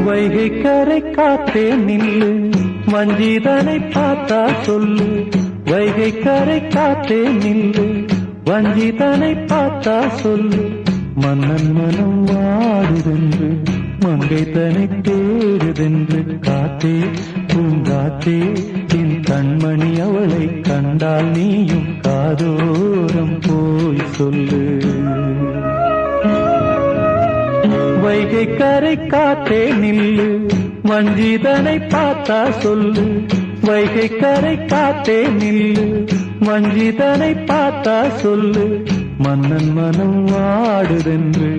வைகை கரை காத்தே நில்லு, வஞ்சிதனை பார்த்தா சொல்லு. வைகை கரை காத்தே நில்லு, வஞ்சிதனை பார்த்தா சொல்லு. மன்னன் மனம் வாடுதென்று, மங்கை தனை தேடுதென்று. காத்தே பூங்காத்தே, என் கண்மணி அவளை கண்டால் நீயும் காதோரம் போய் சொல்லு. வைகை கரை காத்தே நில்லு, வஞ்சிதனை பார்த்தா சொல்லு. வைகை கரை காத்தே நில்லு, வஞ்சிதனை பார்த்தா சொல்லு. மன்னன் மனம் வாடுதென்று